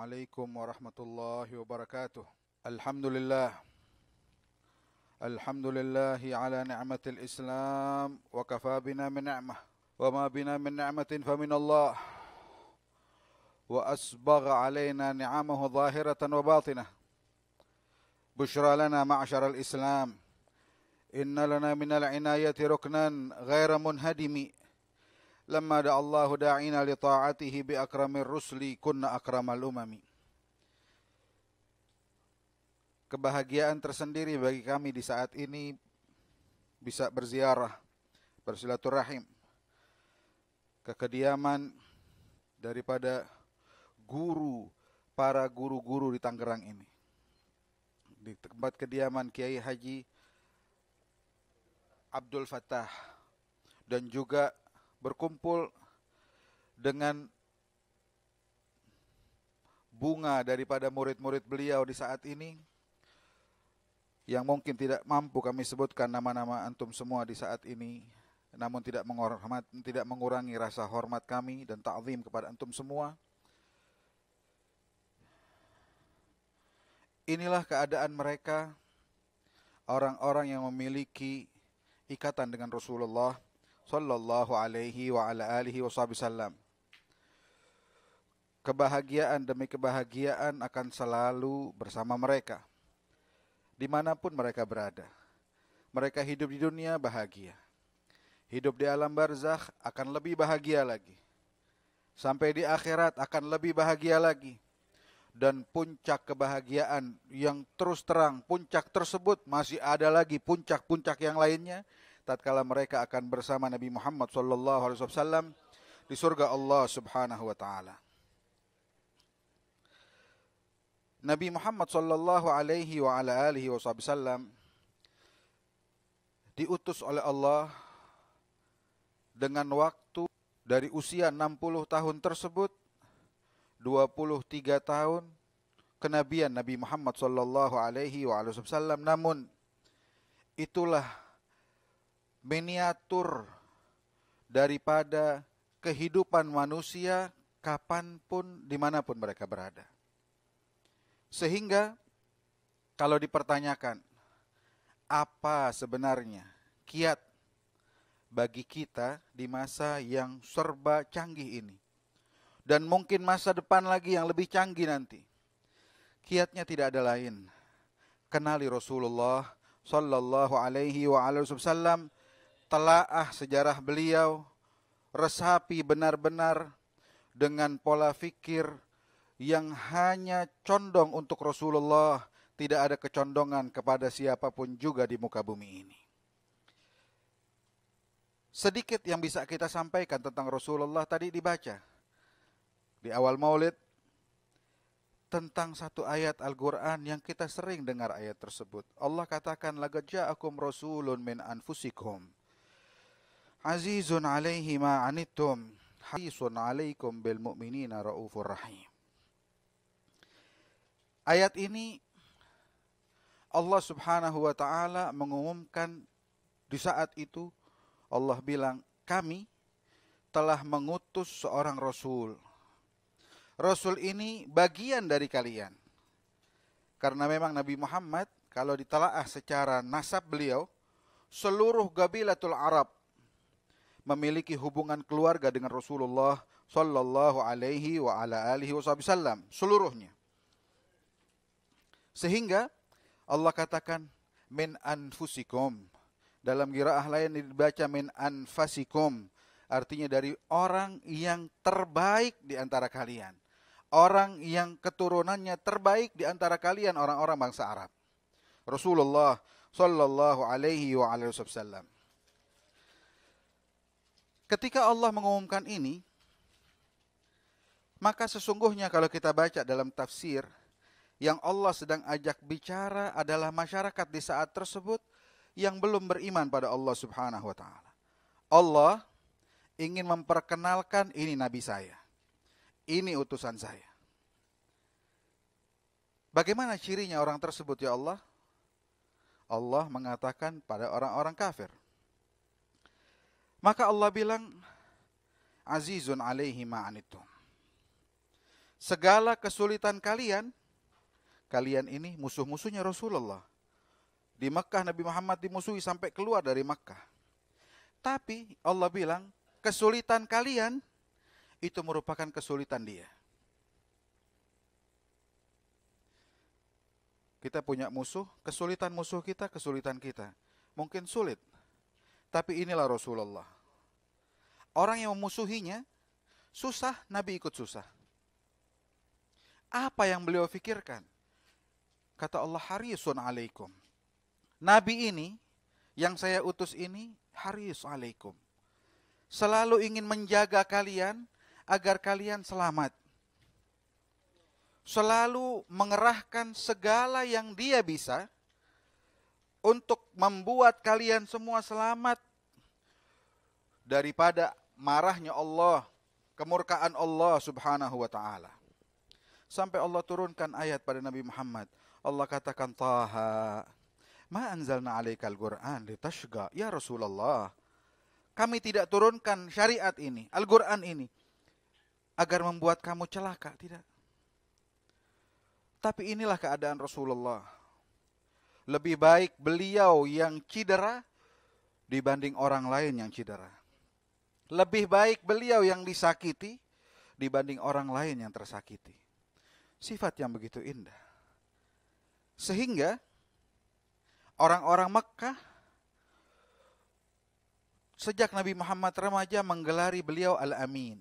عليكم ورحمة الله وبركاته. الحمد لله الحمد لله على نعمة الإسلام وكفى بنا من نعمة وما بنا من نعمة فمن الله وأسبغ علينا نعمه ظاهرة وباطنة. بشرى لنا معشر الإسلام إن لنا من العناية ركنا غير منهدم لما دعا الله داعينا لطاعته بأكرم الرسل كنا أكرم الأمم. Kebahagiaan tersendiri bagi kami di saat ini bisa berziarah, bersilaturahim ke kediaman daripada para guru-guru di Tangerang ini. Di tempat kediaman Kiai Haji Abdul Fattah, dan juga berkumpul dengan bunga daripada murid-murid beliau di saat ini, yang mungkin tidak mampu kami sebutkan nama-nama antum semua di saat ini, namun tidak mengurangi rasa hormat kami dan ta'zim kepada antum semua. Inilah keadaan mereka, orang-orang yang memiliki ikatan dengan Rasulullah sallallahu alaihi wa ala alihi wasallam. Kebahagiaan demi kebahagiaan akan selalu bersama mereka, dimanapun mereka berada. Mereka hidup di dunia bahagia, hidup di alam barzakh akan lebih bahagia lagi, sampai di akhirat akan lebih bahagia lagi. Dan puncak kebahagiaan yang terus terang, puncak tersebut masih ada lagi puncak-puncak yang lainnya, tatkala mereka akan bersama Nabi Muhammad SAW di surga Allah Subhanahu wa taala. Nabi Muhammad sallallahu alaihi wa ala alihi wasallam diutus oleh Allah dengan waktu dari usia 60 tahun tersebut, 23 tahun kenabian Nabi Muhammad sallallahu alaihi wa wasallam. Namun itulah miniatur daripada kehidupan manusia kapanpun, dimanapun mereka berada. Sehingga kalau dipertanyakan apa sebenarnya kiat bagi kita di masa yang serba canggih ini, dan mungkin masa depan lagi yang lebih canggih nanti, kiatnya tidak ada lain, kenali Rasulullah sallallahu alaihi wa wasallam, telaah sejarah beliau, resapi benar-benar dengan pola fikir yang hanya condong untuk Rasulullah, tidak ada kecondongan kepada siapapun juga di muka bumi ini. Sedikit yang bisa kita sampaikan tentang Rasulullah tadi dibaca di awal Maulid, tentang satu ayat Al-Quran yang kita sering dengar ayat tersebut. Allah katakan, laqad ja'akum rasulun min anfusikum azizun alaihi ma anittum harisun alaikum bil mu'minina raufur rahim. Ayat ini Allah Subhanahu wa taala mengumumkan di saat itu, Allah bilang, kami telah mengutus seorang rasul. Rasul ini bagian dari kalian. Karena memang Nabi Muhammad, kalau ditelaah secara nasab beliau, seluruh Qabilatul Arab memiliki hubungan keluarga dengan Rasulullah sallallahu alaihi wa ala alihi wasallam, seluruhnya. Sehingga Allah katakan min anfusikum. Dalam qiraah lain dibaca min anfasikum, artinya dari orang yang terbaik di antara kalian, orang yang keturunannya terbaik di antara kalian, orang-orang bangsa Arab, Rasulullah sallallahu alaihi wa alihi wasallam. Ketika Allah mengumumkan ini, maka sesungguhnya kalau kita baca dalam tafsir, yang Allah sedang ajak bicara adalah masyarakat di saat tersebut yang belum beriman pada Allah Subhanahu wa taala. Allah ingin memperkenalkan, ini nabi saya, ini utusan saya. Bagaimana cirinya orang tersebut ya Allah? Allah mengatakan pada orang-orang kafir. Maka Allah bilang, azizun alaihi ma anittum. segala kesulitan kalian, kalian ini musuh-musuhnya Rasulullah. Di Mekah Nabi Muhammad dimusuhi sampai keluar dari Mekah. Tapi Allah bilang, kesulitan kalian itu merupakan kesulitan dia. Kita punya musuh, kesulitan musuh kita, kesulitan kita. Mungkin sulit, tapi inilah Rasulullah. Orang yang memusuhinya, susah, Nabi ikut susah. Apa yang beliau fikirkan? Kata Allah, harisun alaikum. Nabi ini, yang saya utus ini, haris alaikum. Selalu ingin menjaga kalian, agar kalian selamat. Selalu mengerahkan segala yang dia bisa, untuk membuat kalian semua selamat, daripada marahnya Allah, kemurkaan Allah subhanahu wa ta'ala. Sampai Allah turunkan ayat pada Nabi Muhammad. Allah katakan, Taha, ma anzalna alaikal Qur'an litashqa. Ya Rasulullah, kami tidak turunkan syariat ini, Al-Quran ini, agar membuat kamu celaka. Tidak. Tapi inilah keadaan Rasulullah. Lebih baik beliau yang cedera dibanding orang lain yang cedera. Lebih baik beliau yang disakiti dibanding orang lain yang tersakiti. Sifat yang begitu indah. Sehingga orang-orang Mekkah sejak Nabi Muhammad remaja menggelari beliau Al-Amin.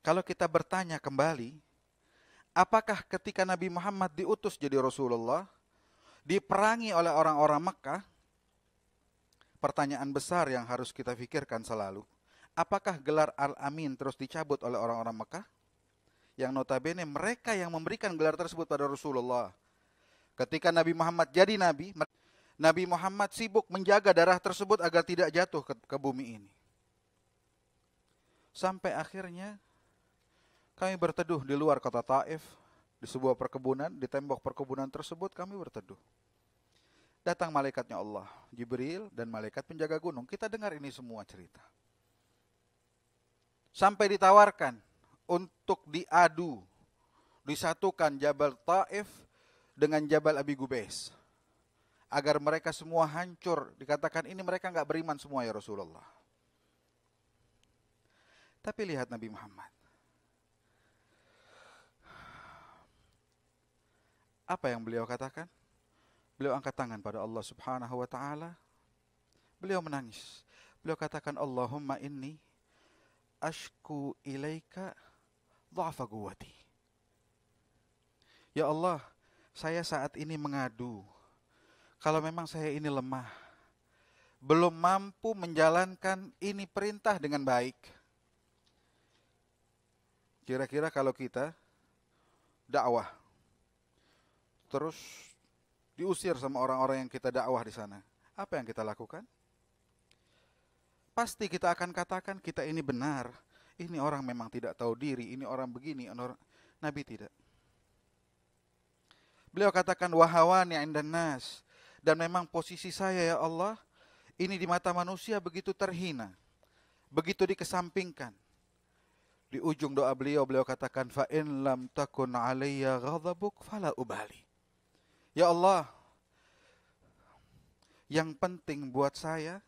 Kalau kita bertanya kembali, apakah ketika Nabi Muhammad diutus jadi Rasulullah, diperangi oleh orang-orang Mekkah, pertanyaan besar yang harus kita pikirkan selalu, apakah gelar Al-Amin terus dicabut oleh orang-orang Mekkah? Yang notabene mereka yang memberikan gelar tersebut pada Rasulullah. Ketika Nabi Muhammad jadi Nabi, Nabi Muhammad sibuk menjaga darah tersebut agar tidak jatuh ke bumi ini. Sampai akhirnya kami berteduh di luar kota Taif, di sebuah perkebunan, di tembok perkebunan tersebut kami berteduh. Datang malaikatnya Allah, Jibril dan malaikat penjaga gunung. Kita dengar ini semua cerita. Sampai ditawarkan untuk diadu, disatukan Jabal Taif dengan Jabal Abi Gubais, agar mereka semua hancur. Dikatakan ini mereka enggak beriman semua ya Rasulullah. Tapi lihat Nabi Muhammad. Apa yang beliau katakan? Beliau angkat tangan pada Allah subhanahu wa ta'ala. Beliau menangis. Beliau katakan, Allahumma inni ashku ilaika dha'fa quwwati. Ya Allah, saya saat ini mengadu. Kalau memang saya ini lemah, belum mampu menjalankan ini perintah dengan baik. Kira-kira kalau kita dakwah, terus diusir sama orang-orang yang kita dakwah di sana, apa yang kita lakukan? Pasti kita akan katakan kita ini benar. Ini orang memang tidak tahu diri, ini orang begini, Nabi tidak. Beliau katakan wahawani indan nas, dan memang posisi saya ya Allah ini di mata manusia begitu terhina, begitu dikesampingkan. Di ujung doa beliau katakan fa in lam takun alayya ghadabuk fala ubali. Ya Allah, yang penting buat saya,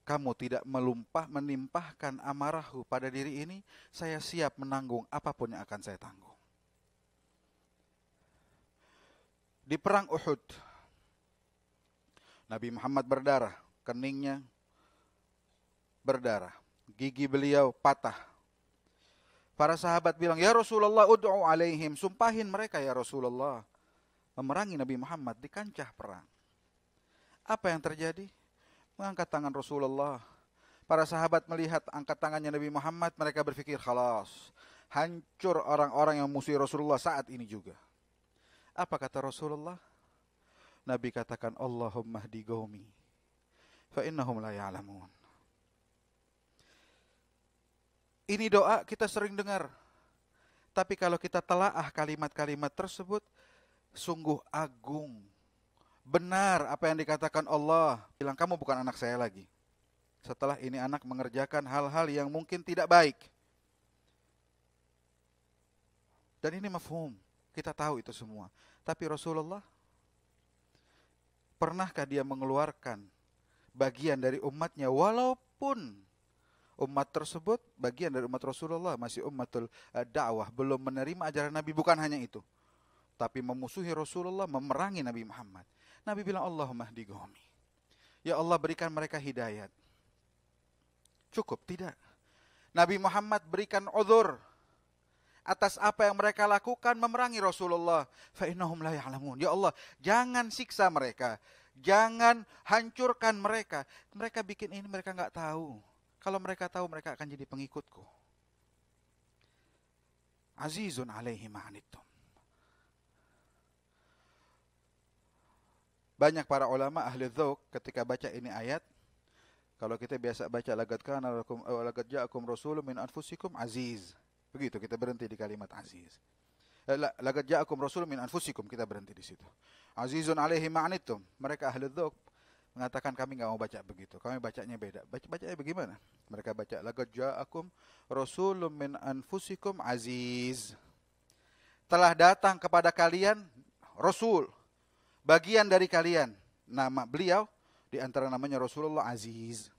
kamu tidak menimpahkan amarahku pada diri ini, saya siap menanggung apapun yang akan saya tanggung. Di perang Uhud, Nabi Muhammad berdarah, keningnya berdarah, gigi beliau patah. Para sahabat bilang, ya Rasulullah ud'u alaihim, sumpahin mereka ya Rasulullah. Memerangi Nabi Muhammad di kancah perang. Apa yang terjadi? Mengangkat tangan Rasulullah. Para sahabat melihat angkat tangannya Nabi Muhammad, mereka berpikir, khalas, hancur orang-orang yang musuhi Rasulullah saat ini juga. Apa kata Rasulullah? Nabi katakan, Allahumma hdi qaumi fa innahum la ya'lamun. Ini doa kita sering dengar. Tapi kalau kita telaah kalimat-kalimat tersebut, sungguh agung. Benar apa yang dikatakan Allah. Bilang, kamu bukan anak saya lagi. Setelah ini anak mengerjakan hal-hal yang mungkin tidak baik. Dan ini mafhum, kita tahu itu semua. Tapi Rasulullah, pernahkah dia mengeluarkan bagian dari umatnya, walaupun umat tersebut bagian dari umat Rasulullah, masih ummatul dakwah, belum menerima ajaran Nabi? Bukan hanya itu, tapi memusuhi Rasulullah, memerangi Nabi Muhammad. Nabi bilang, Allahumma hdi qaumi, ya Allah berikan mereka hidayat. Cukup? Tidak. Nabi Muhammad berikan uzur atas apa yang mereka lakukan, memerangi Rasulullah. Fa innahum la ya'lamun. Ya Allah, jangan siksa mereka, jangan hancurkan mereka. Mereka bikin ini, mereka nggak tahu. Kalau mereka tahu, mereka akan jadi pengikutku. Azizun alaihi ma'anittum. Banyak para ulama ahli dzauq ketika baca ini ayat, kalau kita biasa baca laqad ja'akum rasulun min anfusikum aziz. Begitu, kita berhenti di kalimat aziz. Laqad ja'akum rasulun min anfusikum, kita berhenti di situ. Azizun alaihi ma'anittum. Mereka ahli dzauq mengatakan kami enggak mau baca begitu. Kami bacanya beda. Bacanya bagaimana? Mereka baca laqad ja'akum rasulun min anfusikum aziz. Telah datang kepada kalian rasul, bagian dari kalian. Nama beliau di antara namanya Rasulullah Aziz.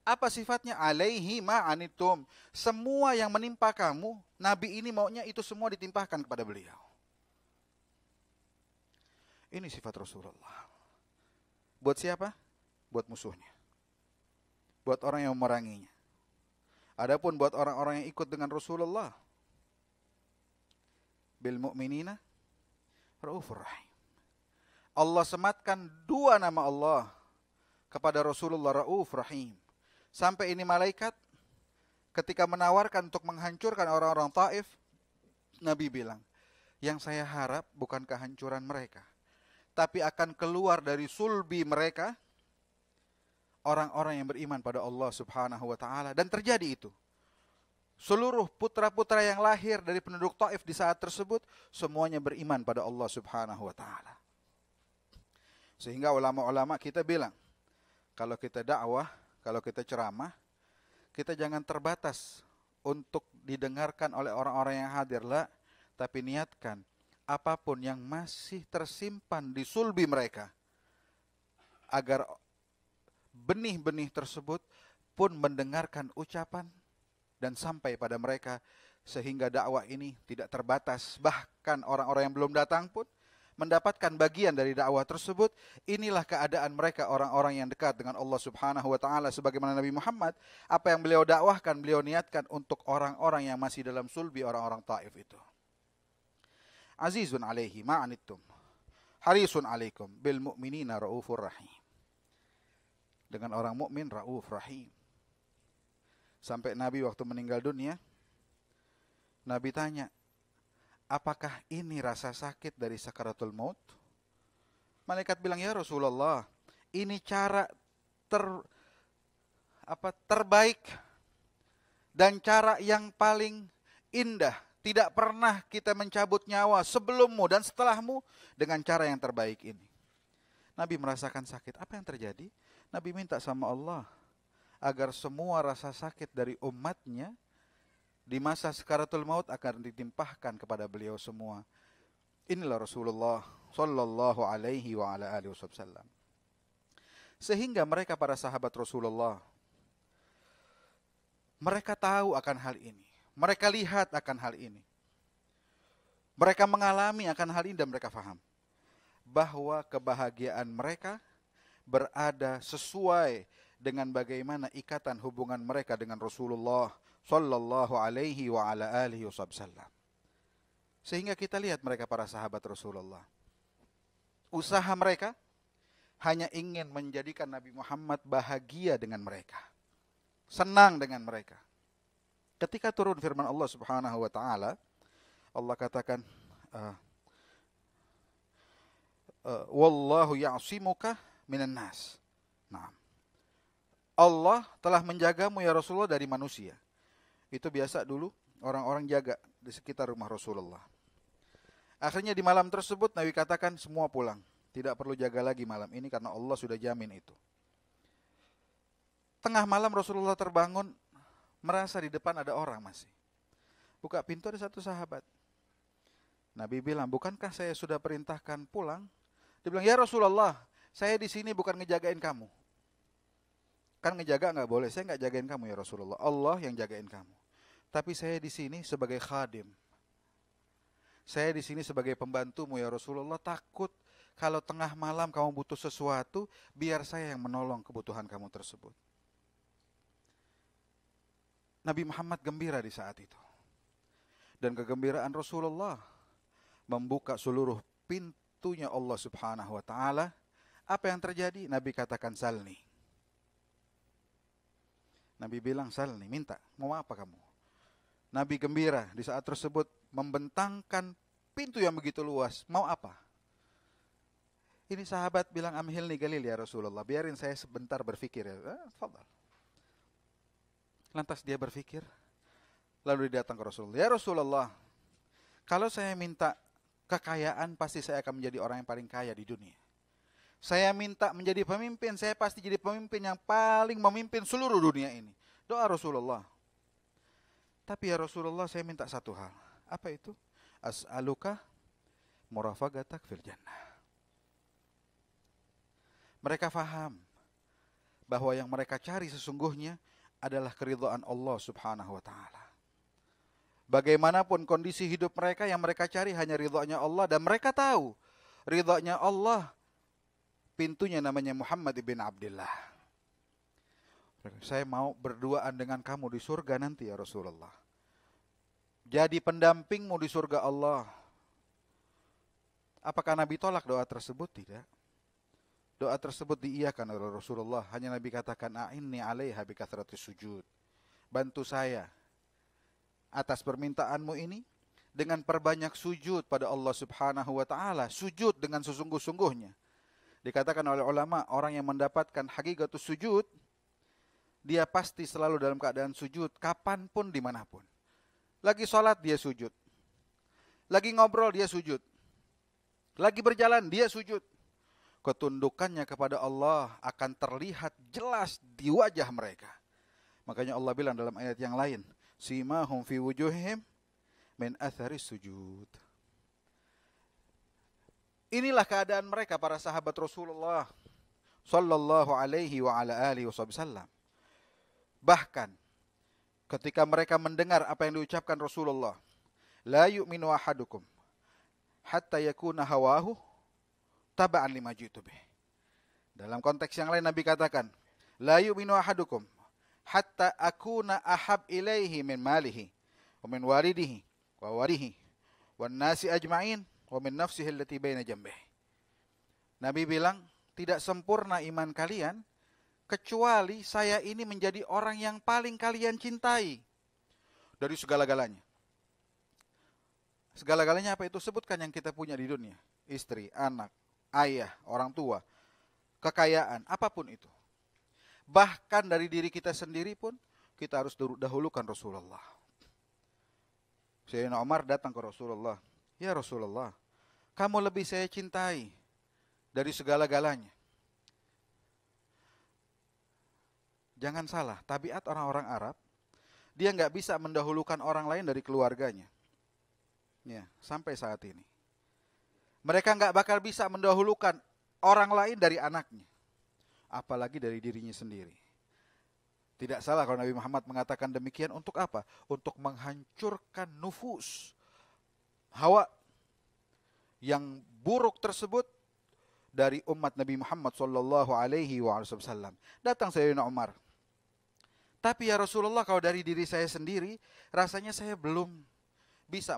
Apa sifatnya? Alaihi ma'anitum. Semua yang menimpa kamu, Nabi ini maunya itu semua ditimpahkan kepada beliau. Ini sifat Rasulullah. Buat siapa? Buat musuhnya. Buat orang yang memeranginya. Adapun buat orang-orang yang ikut dengan Rasulullah, bil mu'minina raufur rahim. Allah sematkan dua nama Allah kepada Rasulullah, Rauf Rahim. Sampai ini malaikat ketika menawarkan untuk menghancurkan orang-orang Taif, Nabi bilang, yang saya harap bukan kehancuran mereka, tapi akan keluar dari sulbi mereka orang-orang yang beriman pada Allah Subhanahu wa ta'ala. Dan terjadi itu. Seluruh putra-putra yang lahir dari penduduk Taif di saat tersebut, semuanya beriman pada Allah Subhanahu wa ta'ala. Sehingga ulama-ulama kita bilang, kalau kita dakwah, kalau kita ceramah, kita jangan terbatas untuk didengarkan oleh orang-orang yang hadir, lah, tapi niatkan apapun yang masih tersimpan di sulbi mereka, agar benih-benih tersebut pun mendengarkan ucapan dan sampai pada mereka, sehingga dakwah ini tidak terbatas. Bahkan orang-orang yang belum datang pun mendapatkan bagian dari dakwah tersebut. Inilah keadaan mereka, orang-orang yang dekat dengan Allah Subhanahu wa ta'ala. Sebagaimana Nabi Muhammad, apa yang beliau dakwahkan, beliau niatkan untuk orang-orang yang masih dalam sulbi orang-orang Taif itu. Azizun alaihi ma'anittum harisun alaikum bil mu'minina raufur rahim. Dengan orang mukmin rauf rahim. Sampai Nabi waktu meninggal dunia, Nabi tanya, apakah ini rasa sakit dari sakaratul maut? Malaikat bilang, ya Rasulullah, ini cara terbaik dan cara yang paling indah. Tidak pernah kita mencabut nyawa sebelummu dan setelahmu dengan cara yang terbaik ini. Nabi merasakan sakit. Apa yang terjadi? Nabi minta sama Allah agar semua rasa sakit dari umatnya di masa sakaratul maut akan ditimpahkan kepada beliau semua. Inilah Rasulullah sallallahu alaihi wa ala alihi wasallam. Sehingga mereka, para sahabat Rasulullah, mereka tahu akan hal ini. Mereka lihat akan hal ini. Mereka mengalami akan hal ini dan mereka faham bahwa kebahagiaan mereka berada sesuai dengan bagaimana ikatan hubungan mereka dengan Rasulullah sallallahu alaihi wa ala alihi wasallam. Sehingga kita lihat mereka, para sahabat Rasulullah, usaha mereka hanya ingin menjadikan Nabi Muhammad bahagia dengan mereka, senang dengan mereka. Ketika turun firman Allah Subhanahu wa ta'ala, Allah katakan, wallahu ya'simuka minan nas. Nah, Allah telah menjagamu ya Rasulullah dari manusia. Itu biasa dulu orang-orang jaga di sekitar rumah Rasulullah. Akhirnya di malam tersebut Nabi katakan semua pulang. Tidak perlu jaga lagi malam ini karena Allah sudah jamin itu. Tengah malam Rasulullah terbangun, merasa di depan ada orang masih. Buka pintu, ada satu sahabat. Nabi bilang, bukankah saya sudah perintahkan pulang? Dia bilang, ya Rasulullah, saya di sini bukan ngejagain kamu. Kan ngejaga nggak boleh, saya nggak jagain kamu ya Rasulullah. Allah yang jagain kamu. Tapi saya di sini sebagai khadim. Saya di sini sebagai pembantumu ya Rasulullah. Takut kalau tengah malam kamu butuh sesuatu, biar saya yang menolong kebutuhan kamu tersebut. Nabi Muhammad gembira di saat itu. Dan kegembiraan Rasulullah membuka seluruh pintunya Allah Subhanahu wa taala. Apa yang terjadi? Nabi katakan, salni. Nabi bilang, salni, minta, mau apa kamu? Nabi gembira di saat tersebut, membentangkan pintu yang begitu luas. Mau apa? Ini sahabat bilang, amhilni galil ya Rasulullah, biarin saya sebentar berfikir ya. Fadal. Lantas dia berfikir, lalu dia datang ke Rasulullah. Ya Rasulullah, kalau saya minta kekayaan, pasti saya akan menjadi orang yang paling kaya di dunia. Saya minta menjadi pemimpin, saya pasti jadi pemimpin yang paling memimpin seluruh dunia ini. Doa Rasulullah. Tapi ya Rasulullah, saya minta satu hal. Apa itu? As'aluka murafagatak fil jannah. Mereka faham bahwa yang mereka cari sesungguhnya adalah keridhaan Allah Subhanahu wa taala. Bagaimanapun kondisi hidup mereka, yang mereka cari hanya ridhanya Allah, dan mereka tahu ridhanya Allah pintunya namanya Muhammad ibn Abdullah. Saya mau berduaan dengan kamu di surga nanti ya Rasulullah. Jadi pendampingmu di surga Allah. Apakah Nabi tolak doa tersebut? Tidak. Doa tersebut diiyakan oleh Rasulullah. Hanya Nabi katakan, a'inni alaiha bikathratis sujud. Bantu saya atas permintaanmu ini dengan perbanyak sujud pada Allah Subhanahu wa taala. Sujud dengan sesungguh-sungguhnya. Dikatakan oleh ulama, orang yang mendapatkan hakikatus sujud, dia pasti selalu dalam keadaan sujud, kapanpun, dimanapun. Lagi sholat, dia sujud. Lagi ngobrol, dia sujud. Lagi berjalan, dia sujud. Ketundukannya kepada Allah akan terlihat jelas di wajah mereka. Makanya Allah bilang dalam ayat yang lain, simahum fi wujuhihim min atharis sujud. Inilah keadaan mereka, para sahabat Rasulullah sallallahu alaihi wa ala alihi wasallam. Bahkan ketika mereka mendengar apa yang diucapkan Rasulullah, la yu'minu ahadukum hatta yakuna hawahu taba'an lima jitu bih. Dalam konteks yang lain Nabi katakan, la yu'minu ahadukum hatta akuna ahab ilaihi min malihi wa min walidihi wa warihi wan nasi ajma'in wa min nafsihi allati baina jambih. Nabi bilang, tidak sempurna iman kalian kecuali saya ini menjadi orang yang paling kalian cintai dari segala-galanya. Segala-galanya apa itu? Sebutkan yang kita punya di dunia. Istri, anak, ayah, orang tua, kekayaan, apapun itu. Bahkan dari diri kita sendiri pun kita harus dahulukan Rasulullah. Sayyidina Umar datang ke Rasulullah. Ya Rasulullah, kamu lebih saya cintai dari segala-galanya. Jangan salah, tabiat orang-orang Arab, dia nggak bisa mendahulukan orang lain dari keluarganya. Ya, sampai saat ini. Mereka nggak bakal bisa mendahulukan orang lain dari anaknya. Apalagi dari dirinya sendiri. Tidak salah kalau Nabi Muhammad mengatakan demikian, untuk apa? Untuk menghancurkan nufus, hawa yang buruk tersebut dari umat Nabi Muhammad sallallahu alaihi wasallam. Datang Sayyidina Umar. Tapi ya Rasulullah, kalau dari diri saya sendiri, rasanya saya belum bisa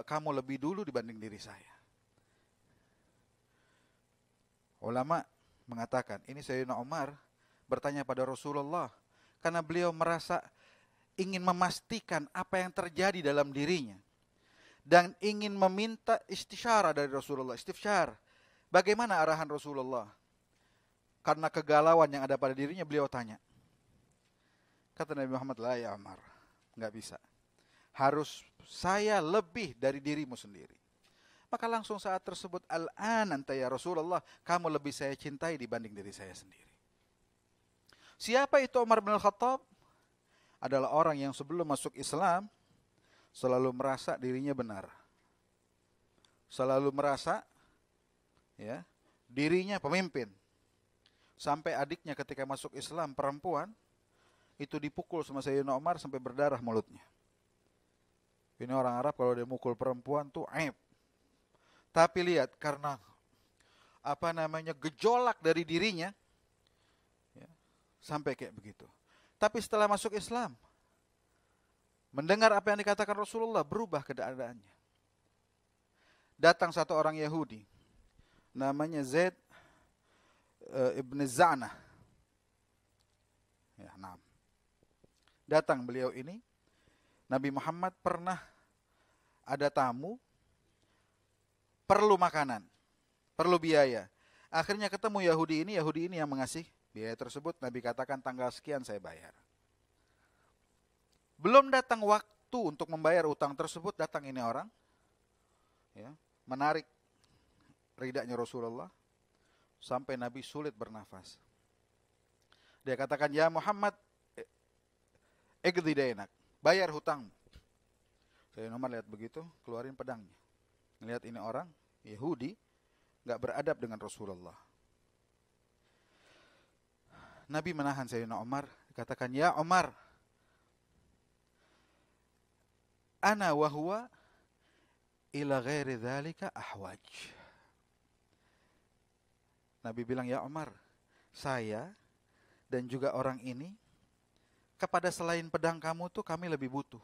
kamu lebih dulu dibanding diri saya. Ulama mengatakan, ini Sayyidina Umar bertanya pada Rasulullah, karena beliau merasa ingin memastikan apa yang terjadi dalam dirinya. Dan ingin meminta istisyarah dari Rasulullah. Istifsyar. Bagaimana arahan Rasulullah? Karena kegalauan yang ada pada dirinya, beliau tanya. Kata Nabi Muhammad, la ya Umar, nggak bisa. Harus saya lebih dari dirimu sendiri. Maka langsung saat tersebut, al-an anta ya Rasulullah, kamu lebih saya cintai dibanding diri saya sendiri. Siapa itu Umar bin Khattab? Adalah orang yang sebelum masuk Islam selalu merasa dirinya benar. Selalu merasa ya, dirinya pemimpin. Sampai adiknya ketika masuk Islam perempuan itu dipukul sama Sayyidina Umar sampai berdarah mulutnya. Ini orang Arab kalau dia mukul perempuan tuh aib. Tapi lihat karena gejolak dari dirinya ya, sampai kayak begitu. Tapi setelah masuk Islam, mendengar apa yang dikatakan Rasulullah, berubah keadaannya. Datang satu orang Yahudi, namanya Zaid ibn Za'nah. Ya, nah. Datang beliau ini, Nabi Muhammad pernah ada tamu, perlu makanan, perlu biaya. Akhirnya ketemu Yahudi ini yang mengasih biaya tersebut. Nabi katakan tanggal sekian saya bayar. Belum datang waktu untuk membayar utang tersebut, datang ini orang, ya, menarik ridanya Rasulullah sampai Nabi sulit bernafas. Dia katakan, ya Muhammad, iqdi dainak, bayar hutangmu. Sayyidina Umar lihat begitu, keluarin pedangnya. Lihat ini orang Yahudi nggak beradab dengan Rasulullah. Nabi menahan Sayyidina Umar, katakan, ya Umar, ana wa huwa ila ghairi dzalika ahwaj. Nabi bilang, ya Umar, saya dan juga orang ini kepada selain pedang kamu tuh kami lebih butuh.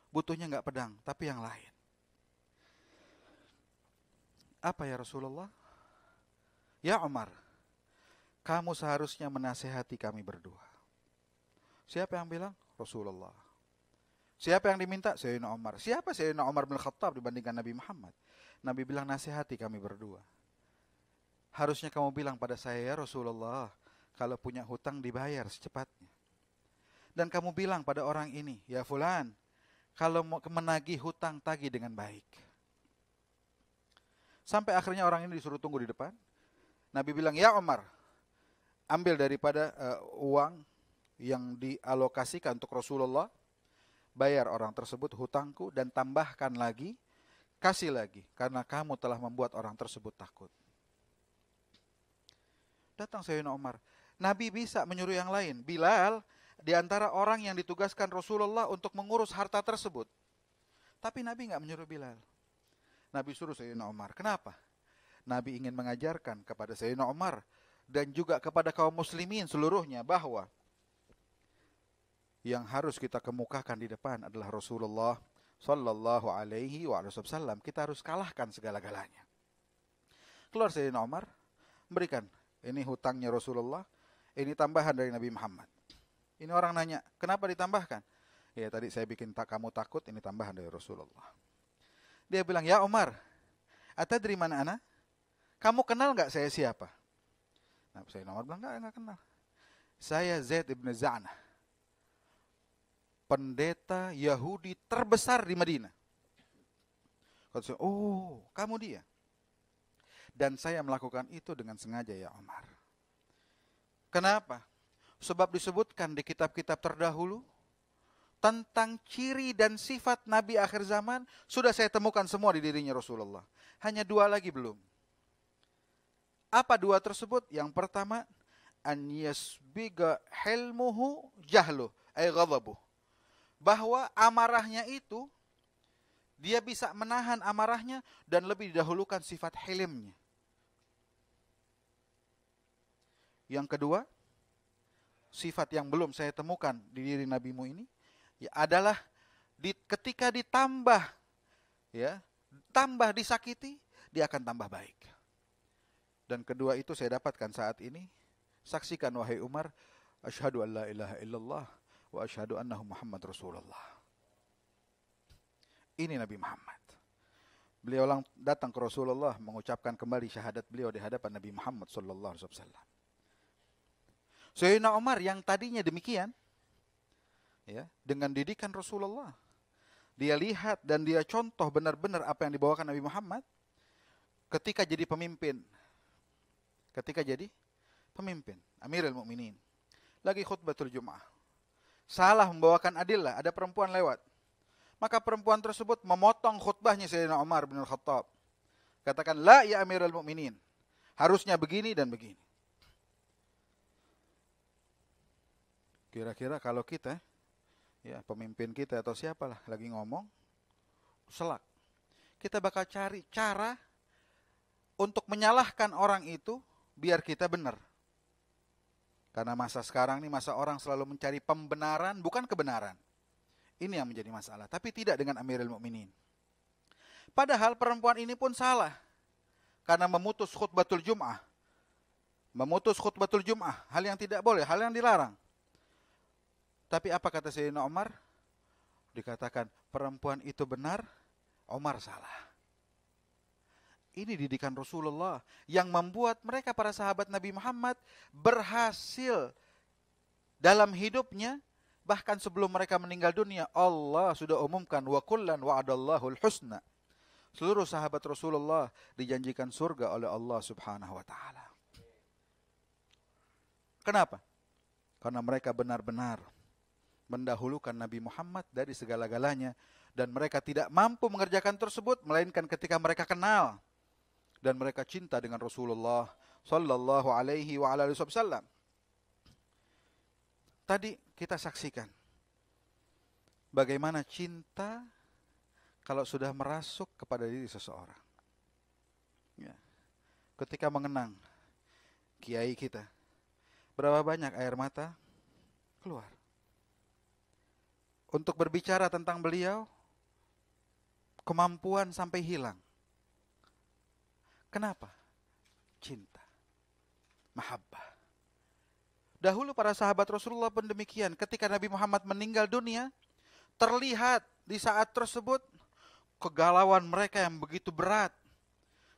Butuhnya nggak pedang, tapi yang lain. Apa ya Rasulullah? Ya Umar, kamu seharusnya menasehati kami berdua. Siapa yang bilang? Rasulullah. Siapa yang diminta? Sayyidina Umar. Siapa Sayyidina Umar bin Khattab dibandingkan Nabi Muhammad? Nabi bilang, nasihati kami berdua. Harusnya kamu bilang pada saya, ya Rasulullah, kalau punya hutang dibayar secepatnya. Dan kamu bilang pada orang ini, ya fulan, kalau mau menagih hutang, tagih dengan baik. Sampai akhirnya orang ini disuruh tunggu di depan. Nabi bilang, ya Umar, ambil daripada uang yang dialokasikan untuk Rasulullah, bayar orang tersebut hutangku dan tambahkan lagi, kasih lagi, karena kamu telah membuat orang tersebut takut. Datang Sayyidina Umar. Nabi bisa menyuruh yang lain. Bilal di antara orang yang ditugaskan Rasulullah untuk mengurus harta tersebut. Tapi Nabi nggak menyuruh Bilal. Nabi suruh Sayyidina Umar. Kenapa? Nabi ingin mengajarkan kepada Sayyidina Umar dan juga kepada kaum muslimin seluruhnya bahwa yang harus kita kemukakan di depan adalah Rasulullah sallallahu alaihi wasallam. Kita harus kalahkan segala-galanya. Keluar Sayyidina Umar, berikan. Ini hutangnya Rasulullah, ini tambahan dari Nabi Muhammad. Ini orang nanya, kenapa ditambahkan? Ya tadi saya bikin kamu takut, ini tambahan dari Rasulullah. Dia bilang, ya Umar, atadri man ana? Kamu kenal nggak saya siapa? Nah, Sayyidina Umar bilang, nggak kenal. Saya Zaid ibn Za'nah, pendeta Yahudi terbesar di Madinah. Kata saya, oh, kamu dia. Dan saya melakukan itu dengan sengaja ya Umar. Kenapa? Sebab disebutkan di kitab-kitab terdahulu tentang ciri dan sifat Nabi akhir zaman sudah saya temukan semua di dirinya Rasulullah. Hanya 2 lagi belum. Apa 2 tersebut? Yang pertama, an yasbiga hilmuhu jahlu ay ghadabuh. Bahwa amarahnya itu dia bisa menahan amarahnya dan lebih didahulukan sifat hilimnya. Yang kedua, sifat yang belum saya temukan di diri nabimu ini ya adalah ketika ditambah tambah disakiti, dia akan tambah baik. Dan kedua itu saya dapatkan saat ini. Saksikan wahai Umar, asyhadu an la ilaha illallah wa asyhadu annahu Muhammad Rasulullah. Ini Nabi Muhammad. Beliau datang ke Rasulullah mengucapkan kembali syahadat beliau di hadapan Nabi Muhammad sallallahu alaihi wasallam. Sayyidina Umar yang tadinya demikian, ya, dengan didikan Rasulullah, dia lihat dan dia contoh benar-benar apa yang dibawakan Nabi Muhammad ketika jadi pemimpin. Amirul Mukminin. Lagi khutbatul Jum'ah. Salah membawakan adillah, ada perempuan lewat. Maka perempuan tersebut memotong khutbahnya Sayyidina Umar bin Khattab. Katakan, la ya Amirul Mukminin. Harusnya begini dan begini. Kira-kira kalau kita, ya pemimpin kita atau siapalah lagi ngomong, selak. Kita bakal cari cara untuk menyalahkan orang itu biar kita benar. Karena masa sekarang ini masa orang selalu mencari pembenaran, bukan kebenaran. Ini yang menjadi masalah. Tapi tidak dengan Amirul Mukminin. Padahal perempuan ini pun salah. Karena memutus khutbatul Jum'ah. Memutus khutbatul Jum'ah. Hal yang tidak boleh, hal yang dilarang. Tapi apa kata Sayyidina Umar? Dikatakan perempuan itu benar, Umar salah. Ini didikan Rasulullah yang membuat mereka para sahabat Nabi Muhammad berhasil dalam hidupnya. Bahkan sebelum mereka meninggal dunia, Allah sudah umumkan wa kullan wa'adallahul husna. Seluruh sahabat Rasulullah dijanjikan surga oleh Allah Subhanahu wa taala. Kenapa? Karena mereka benar-benar mendahulukan Nabi Muhammad dari segala-galanya, dan mereka tidak mampu mengerjakan tersebut melainkan ketika mereka kenal dan mereka cinta dengan Rasulullah sallallahu alaihi wa alihi wasallam. Tadi kita saksikan bagaimana cinta kalau sudah merasuk kepada diri seseorang. Ya. Ketika mengenang kiai kita, berapa banyak air mata keluar. Untuk berbicara tentang beliau, kemampuan sampai hilang. Kenapa? Cinta. Mahabbah. Dahulu para sahabat Rasulullah pun demikian. Ketika Nabi Muhammad meninggal dunia, terlihat di saat tersebut kegalauan mereka yang begitu berat.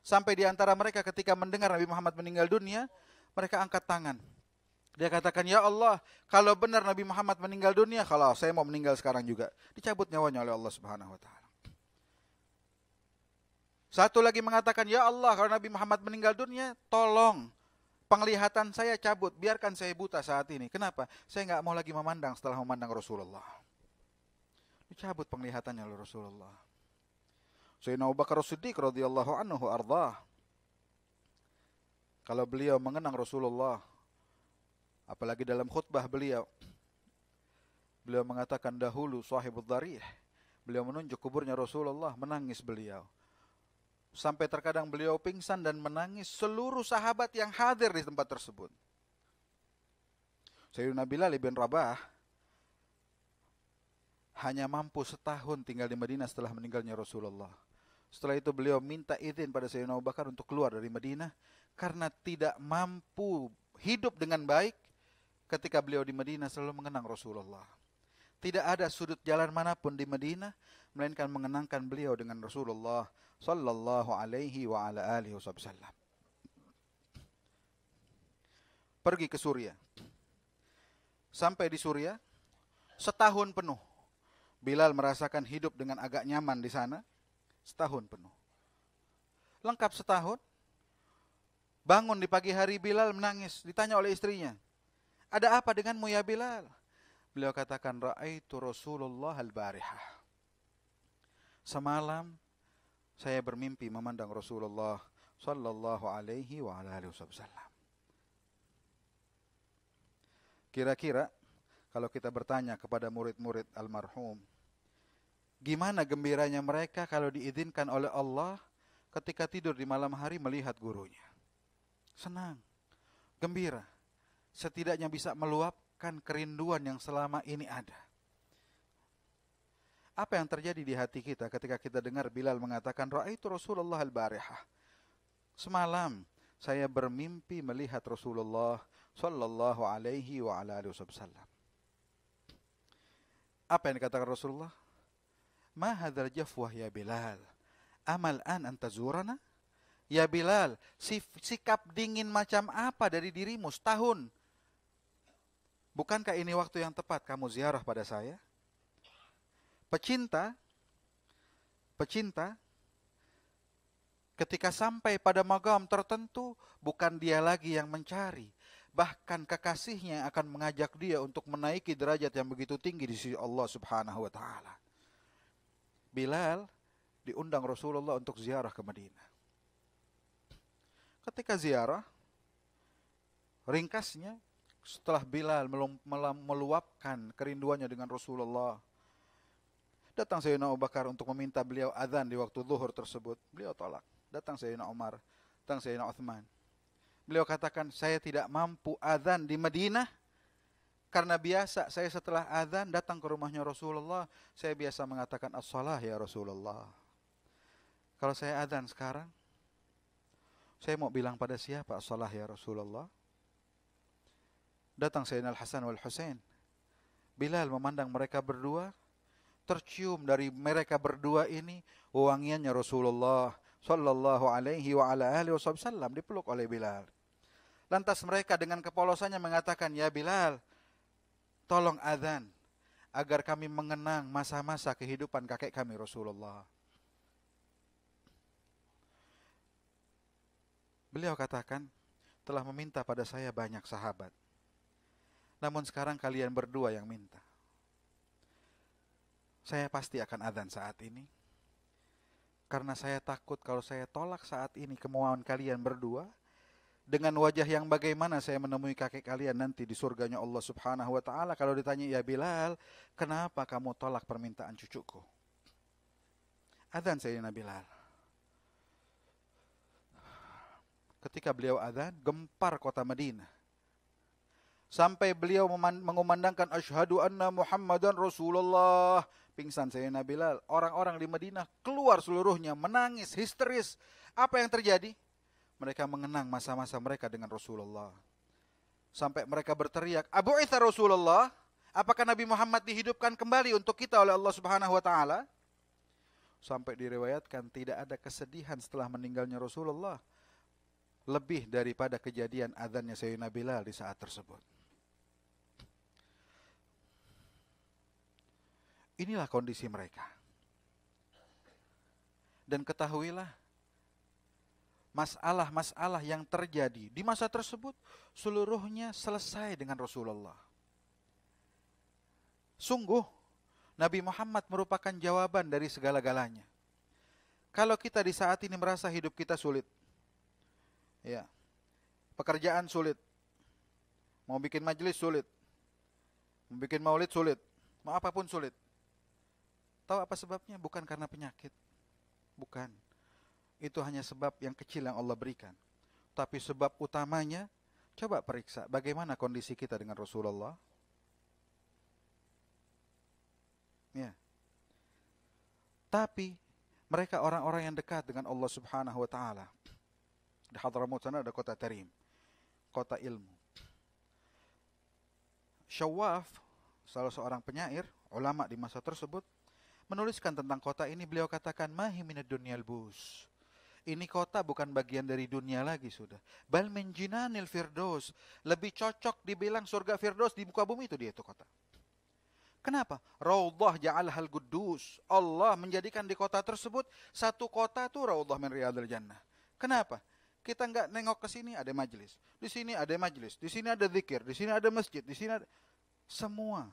Sampai di antara mereka ketika mendengar Nabi Muhammad meninggal dunia, mereka angkat tangan. Dia katakan, ya Allah, kalau benar Nabi Muhammad meninggal dunia, kalau saya mau meninggal sekarang juga. Dicabut nyawanya oleh Allah Subhanahu wa taala. Satu lagi mengatakan, ya Allah, kalau Nabi Muhammad meninggal dunia, tolong penglihatan saya cabut, biarkan saya buta saat ini. Kenapa? Saya nggak mau lagi memandang setelah memandang Rasulullah. Dicabut penglihatannya oleh Rasulullah. Sayyidina Abu Bakar As-Siddiq radhiyallahu anhu ardhah. Kalau beliau mengenang Rasulullah, apalagi dalam khutbah beliau mengatakan dahulu sahibul dharih, beliau menunjuk kuburnya Rasulullah, menangis beliau. Sampai terkadang beliau pingsan dan menangis seluruh sahabat yang hadir di tempat tersebut. Sayyidina Bilal bin Rabah hanya mampu setahun tinggal di Madinah setelah meninggalnya Rasulullah. Setelah itu beliau minta izin pada Sayyidina Abu Bakar untuk keluar dari Madinah karena tidak mampu hidup dengan baik. Ketika beliau di Madinah selalu mengenang Rasulullah. Tidak ada sudut jalan manapun di Madinah melainkan mengenangkan beliau dengan Rasulullah sallallahu alaihi wa ala alihi wasallam. Pergi ke Suriah. Sampai di Suriah setahun penuh Bilal merasakan hidup dengan agak nyaman di sana. Setahun penuh. Lengkap setahun. Bangun di pagi hari Bilal menangis. Ditanya oleh istrinya, ada apa denganmu ya Bilal? Beliau katakan, ra'aitu Rasulullah al-barihah. Semalam saya bermimpi memandang Rasulullah sallallahu alaihi wa alihi wasallam. Kira-kira kalau kita bertanya kepada murid-murid almarhum, gimana gembiranya mereka kalau diizinkan oleh Allah ketika tidur di malam hari melihat gurunya? Senang, gembira. Setidaknya bisa meluapkan kerinduan yang selama ini ada. Apa yang terjadi di hati kita ketika kita dengar Bilal mengatakan, ra'aitu Rasulullah al-barihah. Semalam saya bermimpi melihat Rasulullah sallallahu alaihi wa ala alihi wasallam. Apa yang dikatakan Rasulullah? Ma hadzal jafwah ya Bilal? Amal an antazurana? Ya Bilal, sikap dingin macam apa dari dirimu setahun? Bukankah ini waktu yang tepat kamu ziarah pada saya? Pecinta ketika sampai pada maqam tertentu, bukan dia lagi yang mencari. Bahkan kekasihnya akan mengajak dia untuk menaiki derajat yang begitu tinggi di sisi Allah Subhanahu wa taala. Bilal diundang Rasulullah untuk ziarah ke Madinah. Ketika ziarah, ringkasnya, setelah Bilal meluapkan kerinduannya dengan Rasulullah, datang Sayyidina Abu Bakar untuk meminta beliau azan di waktu zuhur tersebut. Beliau tolak. Datang Sayyidina Umar, datang Sayyidina Uthman. Beliau katakan, saya tidak mampu azan di Madinah, karena biasa saya setelah azan datang ke rumahnya Rasulullah, saya biasa mengatakan as-salah ya Rasulullah. Kalau saya azan sekarang, saya mau bilang pada siapa as-salah ya Rasulullah? Datang Sayyidina Al-Hasan wal Husain. Bilal memandang mereka berdua, tercium dari mereka berdua ini wangiannya Rasulullah sallallahu alaihi wa ala alihi wasallam, dipeluk oleh Bilal. Lantas mereka dengan kepolosannya mengatakan, ya Bilal, tolong azan agar kami mengenang masa-masa kehidupan kakek kami Rasulullah. Beliau katakan, telah meminta pada saya banyak sahabat, namun sekarang kalian berdua yang minta. Saya pasti akan azan saat ini, karena saya takut kalau saya tolak saat ini kemauan kalian berdua, dengan wajah yang bagaimana saya menemui kakek kalian nanti di surganya Allah subhanahu wa ta'ala. Kalau ditanya, ya Bilal, kenapa kamu tolak permintaan cucuku? Azan Sayyidina Bilal. Ketika beliau azan, gempar kota Madinah. Sampai beliau mengumandangkan asyhadu anna Muhammadan Rasulullah. Pingsan Sayyidina Bilal. Orang-orang di Madinah keluar seluruhnya, menangis, histeris. Apa yang terjadi? Mereka mengenang masa-masa mereka dengan Rasulullah. Sampai mereka berteriak, abu'itha Rasulullah? Apakah Nabi Muhammad dihidupkan kembali untuk kita oleh Allah subhanahu wa ta'ala? Sampai diriwayatkan tidak ada kesedihan setelah meninggalnya Rasulullah lebih daripada kejadian adzannya Sayyidina Bilal di saat tersebut. Inilah kondisi mereka. Dan ketahuilah, masalah-masalah yang terjadi di masa tersebut seluruhnya selesai dengan Rasulullah. Sungguh, Nabi Muhammad merupakan jawaban dari segala-galanya. Kalau kita di saat ini merasa hidup kita sulit, ya, pekerjaan sulit, mau bikin majelis sulit, mau bikin maulid sulit, mau apapun sulit. Tahu apa sebabnya? Bukan karena penyakit. Bukan. Itu hanya sebab yang kecil yang Allah berikan. Tapi sebab utamanya, coba periksa bagaimana kondisi kita dengan Rasulullah. Ya. Tapi mereka orang-orang yang dekat dengan Allah subhanahu wa ta'ala. Di Hadramut sana ada kota Tarim, kota ilmu. Syawaf, salah seorang penyair, ulama di masa tersebut, menuliskan tentang kota ini. Beliau katakan, mahi minad dunyal bus. Ini kota bukan bagian dari dunia lagi sudah. Bal min jinanil firdaus. Lebih cocok dibilang surga firdaus di muka bumi itu dia itu kota. Kenapa? Raudhah ja'alhal quddus. Allah menjadikan di kota tersebut satu kota itu raudhah min riyadil jannah. Kenapa? Kita enggak nengok ke sini ada majelis. Di sini ada majelis, di sini ada zikir, di sini ada masjid, di sini ada semua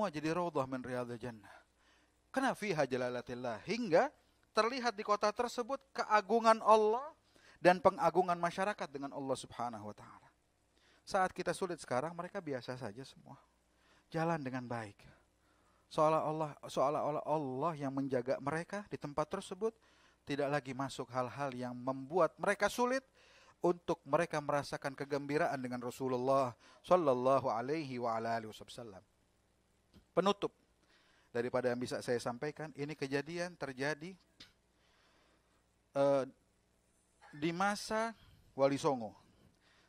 jadi raudhah min riyadil jannah. Karena fiha jalalatillah, hingga terlihat di kota tersebut keagungan Allah dan pengagungan masyarakat dengan Allah subhanahu wa ta'ala. Saat kita sulit sekarang, mereka biasa saja semua. Jalan dengan baik. Seolah-olah Allah yang menjaga mereka di tempat tersebut, tidak lagi masuk hal-hal yang membuat mereka sulit untuk mereka merasakan kegembiraan dengan Rasulullah sallallahu alaihi wa ala alihi wasallam. Penutup daripada yang bisa saya sampaikan, ini kejadian terjadi di masa Wali Songo.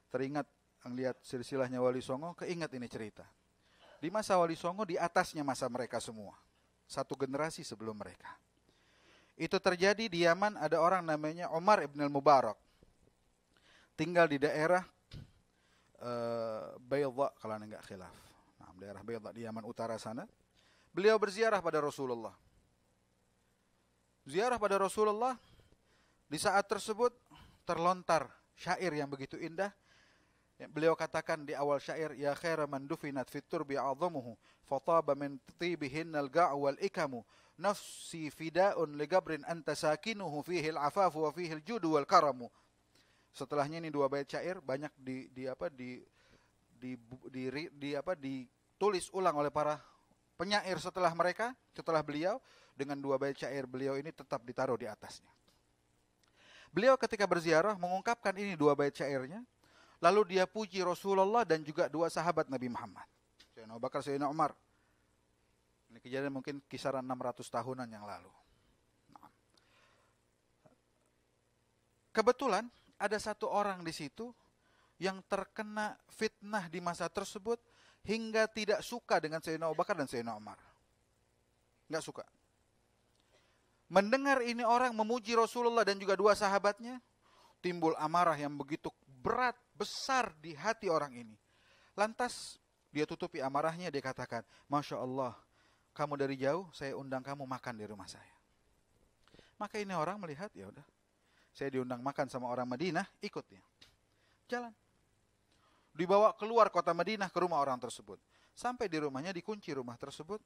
Teringat yang lihat silsilahnya Wali Songo, keingat ini cerita. Di masa Wali Songo, di atasnya masa mereka semua. Satu generasi sebelum mereka. Itu terjadi di Yaman, ada orang namanya Umar ibn al-Mubarak. Tinggal di daerah Baydha, kalau enggak khilaf. Nah, daerah Baydha di Yaman utara sana. Beliau berziarah pada Rasulullah. Ziarah pada Rasulullah, di saat tersebut terlontar syair yang begitu indah. Ya, beliau katakan di awal syair, ya khaira man dufinat fit turbi a'dhamuhu fataba min tibihin al-ga'u wal ikamu nafsi fida'un li gabrin anta sakinuhu fihi al-afafu wa fihi al-judu wal karamu. Setelahnya ini dua bait syair banyak ditulis ulang oleh para penyair setelah mereka, setelah beliau, dengan dua bait syair beliau ini tetap ditaruh di atasnya. Beliau ketika berziarah mengungkapkan ini dua bait syairnya. Lalu dia puji Rasulullah dan juga dua sahabat Nabi Muhammad, Sayyidina Abu Bakar, Sayyidina Umar. Ini kejadian mungkin kisaran 600 tahunan yang lalu. Nah. Kebetulan ada satu orang di situ yang terkena fitnah di masa tersebut hingga tidak suka dengan Sayyidina Abu Bakar dan Sayyidina Umar. Enggak suka. Mendengar ini orang memuji Rasulullah dan juga dua sahabatnya, timbul amarah yang begitu berat, besar di hati orang ini. Lantas dia tutupi amarahnya, dia katakan, Masya Allah, kamu dari jauh, saya undang kamu makan di rumah saya. Maka ini orang melihat, ya udah, saya diundang makan sama orang Madinah, ikut dia. Jalan. Dibawa keluar kota Madinah ke rumah orang tersebut. Sampai di rumahnya, dikunci rumah tersebut,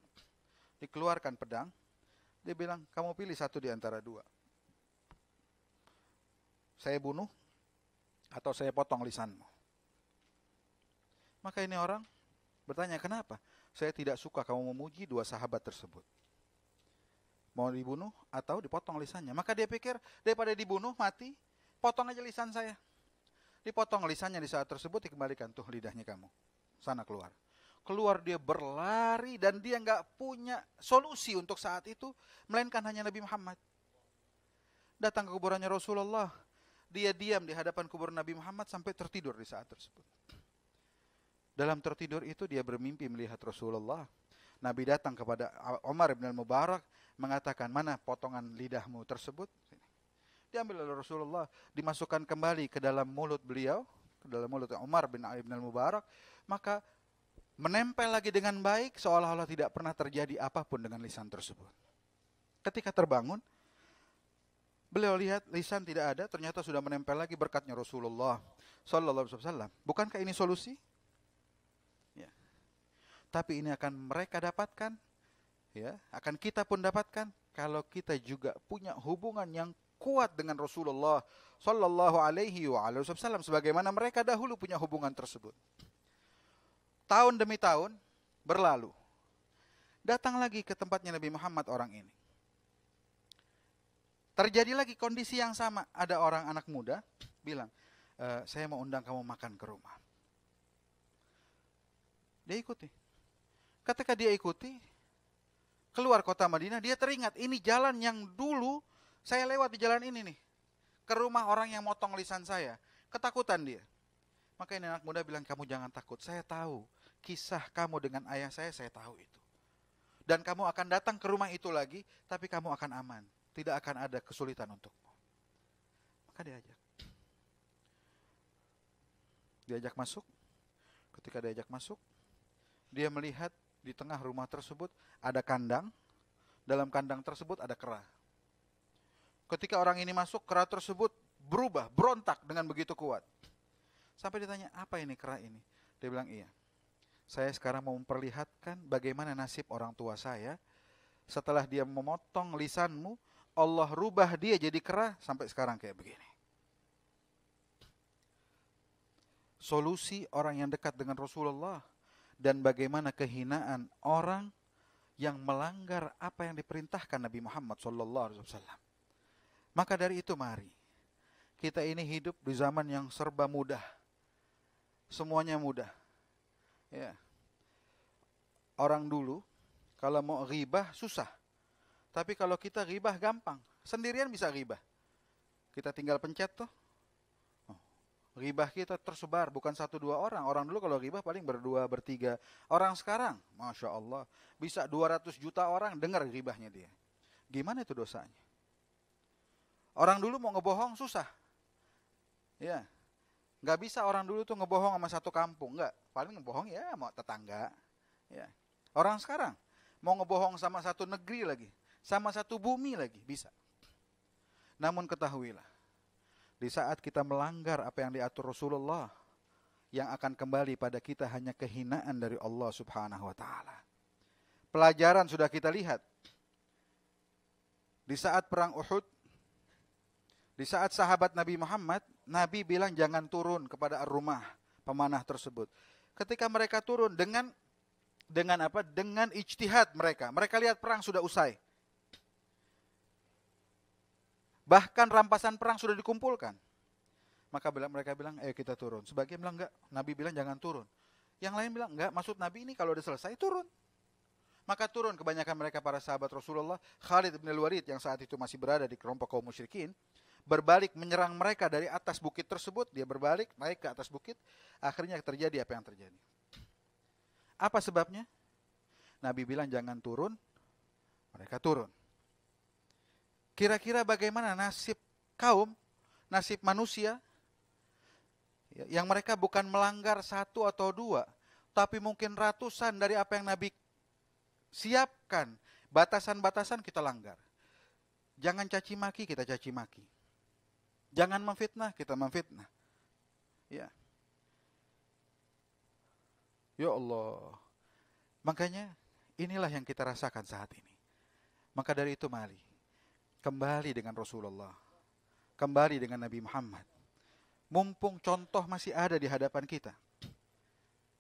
dikeluarkan pedang. Dia bilang, kamu pilih satu di antara dua. Saya bunuh, atau saya potong lisanmu. Maka ini orang bertanya, kenapa? Saya tidak suka kamu memuji dua sahabat tersebut. Mau dibunuh atau dipotong lisannya. Maka dia pikir, daripada dibunuh, mati, potong aja lisan saya. Dipotong lisannya di saat tersebut, dikembalikan, tuh lidahnya kamu. Sana keluar. Keluar dia berlari dan dia nggak punya solusi untuk saat itu, melainkan hanya Nabi Muhammad. Datang ke kuburannya Rasulullah. Dia diam di hadapan kubur Nabi Muhammad sampai tertidur di saat tersebut. Dalam tertidur itu dia bermimpi melihat Rasulullah. Nabi datang kepada Umar bin al-Mubarak mengatakan, mana potongan lidahmu tersebut? Diambil oleh Rasulullah, dimasukkan kembali ke dalam mulut beliau, ke dalam mulut Umar bin al-Mubarak, maka menempel lagi dengan baik seolah-olah tidak pernah terjadi apapun dengan lisan tersebut. Ketika terbangun, beliau lihat lisan tidak ada, ternyata sudah menempel lagi berkatnya Rasulullah sallallahu alaihi wasallam. Bukankah ini solusi? Ya. Tapi ini akan mereka dapatkan, ya, akan kita pun dapatkan kalau kita juga punya hubungan yang kuat dengan Rasulullah sallallahu alaihi wasallam sebagaimana mereka dahulu punya hubungan tersebut. Tahun demi tahun berlalu. Datang lagi ke tempatnya Nabi Muhammad orang ini. Terjadi lagi kondisi yang sama. Ada orang anak muda bilang, saya mau undang kamu makan ke rumah. Dia ikuti. Ketika dia ikuti, keluar kota Madinah, dia teringat, ini jalan yang dulu saya lewat di jalan ini nih. Ke rumah orang yang motong lisan saya. Ketakutan dia. Maka ini anak muda bilang, kamu jangan takut. Saya tahu kisah kamu dengan ayah saya tahu itu. Dan kamu akan datang ke rumah itu lagi, tapi kamu akan aman. Tidak akan ada kesulitan untukmu. Maka diajak masuk. Ketika diajak masuk, dia melihat di tengah rumah tersebut ada kandang. Dalam kandang tersebut ada kera. Ketika orang ini masuk, kera tersebut berubah, berontak dengan begitu kuat. Sampai ditanya, apa ini kera ini? Dia bilang, iya. Saya sekarang mau memperlihatkan bagaimana nasib orang tua saya. Setelah dia memotong lisanmu, Allah rubah dia jadi kera sampai sekarang kayak begini. Solusi orang yang dekat dengan Rasulullah dan bagaimana kehinaan orang yang melanggar apa yang diperintahkan Nabi Muhammad SAW. Maka dari itu mari kita ini hidup di zaman yang serba mudah, semuanya mudah. Ya. Orang dulu kalau mau ghibah susah. Tapi kalau kita ghibah gampang. Sendirian bisa ghibah. Kita tinggal pencet tuh. Ghibah kita tersebar. Bukan 1-2 orang. Orang dulu kalau ghibah paling berdua, bertiga. Orang sekarang, Masya Allah. Bisa 200 juta orang dengar ghibahnya dia. Gimana itu dosanya? Orang dulu mau ngebohong susah. Ya. Gak bisa orang dulu tuh ngebohong sama satu kampung. Enggak. Paling ngebohong ya mau tetangga. Ya. Orang sekarang mau ngebohong sama satu negeri lagi. Sama satu bumi lagi, bisa. Namun ketahuilah, di saat kita melanggar apa yang diatur Rasulullah, yang akan kembali pada kita hanya kehinaan dari Allah Subhanahu wa taala. Pelajaran sudah kita lihat. Di saat perang Uhud, di saat sahabat Nabi Muhammad, Nabi bilang jangan turun kepada ar-rumah, pemanah tersebut. Ketika mereka turun dengan apa? Dengan ijtihad mereka. Mereka lihat perang sudah usai. Bahkan rampasan perang sudah dikumpulkan. Maka mereka bilang, ayo kita turun. Sebagian bilang enggak, Nabi bilang jangan turun. Yang lain bilang enggak, maksud Nabi ini kalau udah selesai turun. Maka turun kebanyakan mereka para sahabat Rasulullah. Khalid bin Al-Walid yang saat itu masih berada di kelompok kaum musyrikin, berbalik menyerang mereka dari atas bukit tersebut. Dia berbalik, naik ke atas bukit. Akhirnya terjadi apa yang terjadi. Apa sebabnya? Nabi bilang jangan turun, mereka turun. Kira-kira bagaimana nasib kaum, nasib manusia, yang mereka bukan melanggar satu atau dua, tapi mungkin ratusan dari apa yang Nabi siapkan. Batasan-batasan kita langgar. Jangan caci maki, kita caci maki. Jangan memfitnah, kita memfitnah. Ya. Ya Allah. Makanya inilah yang kita rasakan saat ini. Maka dari itu mari kembali dengan Rasulullah. Kembali dengan Nabi Muhammad. Mumpung contoh masih ada di hadapan kita.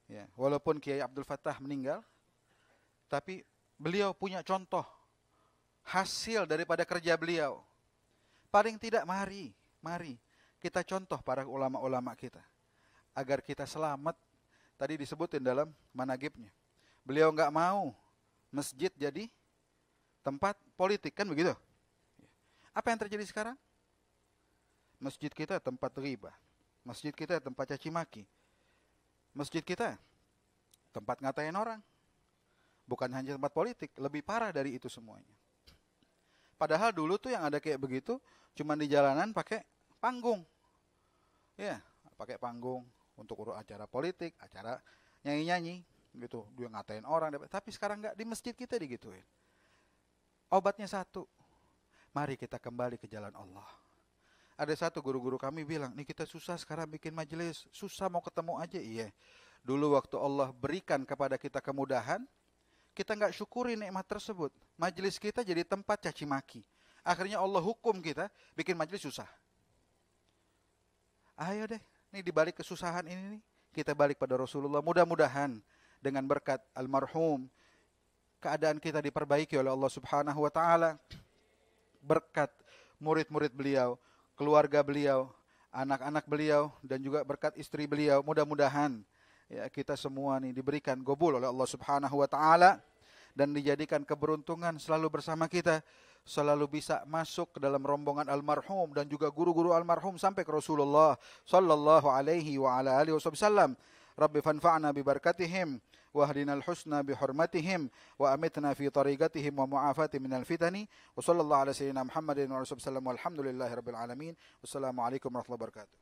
Ya, walaupun Kiai Abdul Fattah meninggal, tapi beliau punya contoh hasil daripada kerja beliau. Paling tidak mari kita contoh para ulama-ulama kita agar kita selamat. Tadi disebutin dalam managibnya. Beliau enggak mau masjid jadi tempat politik, kan begitu? Apa yang terjadi sekarang? Masjid kita tempat riba. Masjid kita tempat caci maki. Masjid kita tempat ngatain orang. Bukan hanya tempat politik, lebih parah dari itu semuanya. Padahal dulu tuh yang ada kayak begitu, cuma di jalanan pakai panggung. Ya, pakai panggung untuk acara politik, acara nyanyi-nyanyi, gitu. Dia ngatain orang, tapi sekarang enggak, di masjid kita digituin. Obatnya satu, mari kita kembali ke jalan Allah. Ada satu guru-guru kami bilang, nih kita susah sekarang bikin majelis, susah mau ketemu aja. Iya, dulu waktu Allah berikan kepada kita kemudahan, kita nggak syukuri nikmat tersebut. Majelis kita jadi tempat caci maki. Akhirnya Allah hukum kita bikin majelis susah. Ayo deh, nih dibalik kesusahan ini nih, kita balik pada Rasulullah. Mudah-mudahan dengan berkat almarhum keadaan kita diperbaiki oleh Allah Subhanahu wa taala. Berkat murid-murid beliau, keluarga beliau, anak-anak beliau, dan juga berkat istri beliau. Mudah-mudahan ya, kita semua nih diberikan gobul oleh Allah Subhanahu wa taala dan dijadikan keberuntungan selalu bersama kita, selalu bisa masuk ke dalam rombongan almarhum dan juga guru-guru almarhum sampai ke Rasulullah sallallahu alaihi wa ala alihi wasallam. Rabbi fanfa'na bi barakatihim wa hdinal husna bi hurmatihim wa amitna fi tariqatihim wa mu'afati minal fitani wa sallallahu ala sayyidina Muhammadin wa sallam walhamdulillahi rabbil alamin. Wassalamu alaikum warahmatullahi wabarakatuh.